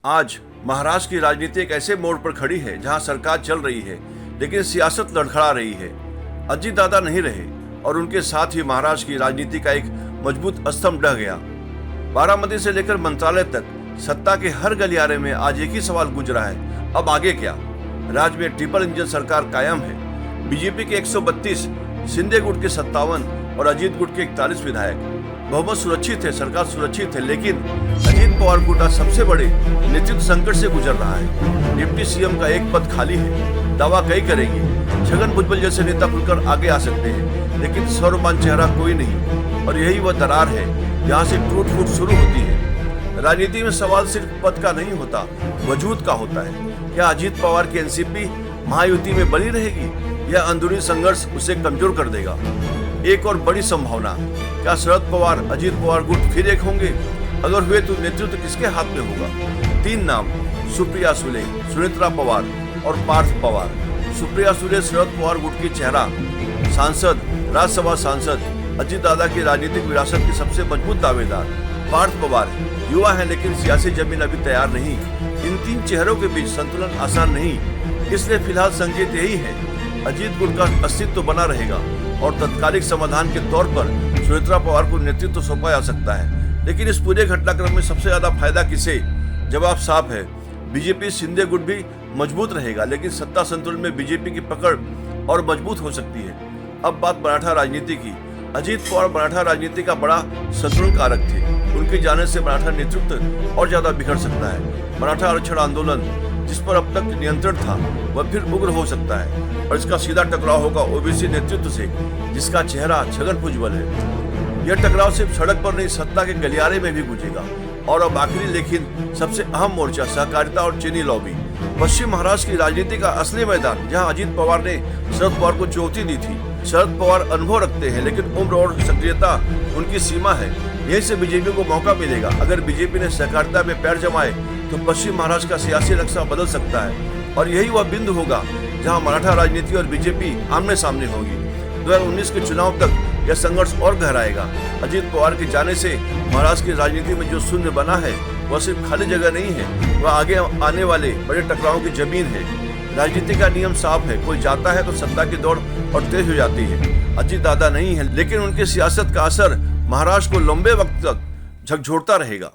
आज महाराष्ट्र की राजनीति एक ऐसे मोड़ पर खड़ी है जहां सरकार चल रही है लेकिन सियासत लड़खड़ा रही है। अजीत दादा नहीं रहे और उनके साथ ही महाराष्ट्र की राजनीति का एक मजबूत स्तंभ ढह गया। बारामती से लेकर मंत्रालय तक सत्ता के हर गलियारे में आज एक ही सवाल गूंज रहा है, अब आगे क्या? राज्य में ट्रिपल इंजन सरकार कायम है। बीजेपी के 132, शिंदे गुट के 57 और अजीत गुट के 41 विधायक। बहुमत सुरक्षित है, सरकार सुरक्षित है, लेकिन अजीत पवार गुट आज सबसे बड़े नेतृत्व संकट से गुजर रहा है। डिप्टी सीएम का एक पद खाली है, दावा कई करेगी। छगन भुजबल जैसे नेता खुलकर आगे आ सकते हैं, लेकिन सर्वमान्य चेहरा कोई नहीं। और यही वह दरार है जहाँ से टूट फूट शुरू होती है। राजनीति में सवाल सिर्फ पद का नहीं होता, वजूद का होता है। क्या अजीत पवार की एनसीपी महायुति में बनी रहेगी या अंदरूनी संघर्ष उसे कमजोर कर देगा? एक और बड़ी संभावना, क्या शरद पवार अजीत पवार गुट फिर एक होंगे? अगर हुए तो नेतृत्व किसके हाथ में होगा? 3 नाम, सुप्रिया सुले, सुनेत्रा पवार और पार्थ पवार। सुप्रिया सुले शरद पवार गुट की चेहरा, सांसद, राज्यसभा सांसद, अजीत दादा की राजनीतिक विरासत की सबसे मजबूत दावेदार। पार्थ पवार युवा है लेकिन सियासी जमीन अभी तैयार नहीं। इन 3 चेहरों के बीच संतुलन आसान नहीं, इसलिए फिलहाल संकेत यही है, अजीत गुट का अस्तित्व बना रहेगा और तत्कालिक समाधान के तौर पर सुनेत्रा पवार को नेतृत्व सौंपा जा सकता है। लेकिन इस पूरे घटनाक्रम में सबसे ज्यादा फायदा किसे? जवाब साफ है, बीजेपी शिंदे गुट भी मजबूत रहेगा, लेकिन सत्ता संतुलन में बीजेपी की पकड़ और मजबूत हो सकती है। अब बात मराठा राजनीति की। अजीत पवार मराठा राजनीति का बड़ा संतुलन कारक थे। उनके जाने से मराठा नेतृत्व और ज्यादा बिखर सकता है। मराठा आरक्षण आंदोलन, जिस पर अब तक नियंत्रण था, वह फिर उग्र हो सकता है और इसका सीधा टकराव होगा ओबीसी नेतृत्व से, जिसका चेहरा छगन भुजबल है। यह टकराव सिर्फ सड़क पर नहीं, सत्ता के गलियारे में भी गूंजेगा। और अब आखिरी लेकिन सबसे अहम मोर्चा, सहकारिता और चीनी लॉबी। पश्चिम महाराष्ट्र की राजनीति का असली मैदान, जहां अजीत पवार ने शरद पवार को चुनौती दी थी। शरद पवार अनुभव रखते हैं, लेकिन उम्र और सक्रियता उनकी सीमा है। यहीं से बीजेपी को मौका मिलेगा। अगर बीजेपी ने सहकारिता में पैर जमाए तो पश्चिम महाराष्ट्र का सियासी नक्शा बदल सकता है और यही वह बिंदु होगा जहां मराठा राजनीति और बीजेपी आमने सामने होगी। 2019 के चुनाव तक यह संघर्ष और गहराएगा। अजीत पवार के जाने से महाराष्ट्र की राजनीति में जो शून्य बना है, वह सिर्फ खाली जगह नहीं है, वह आगे आने वाले बड़े टकरावों की जमीन है। राजनीति का नियम साफ है, कोई जाता है तो सत्ता की दौड़ और तेज हो जाती है। अजीत दादा नहीं है, लेकिन उनकी सियासत का असर महाराष्ट्र को लंबे वक्त तक झकझोरता रहेगा।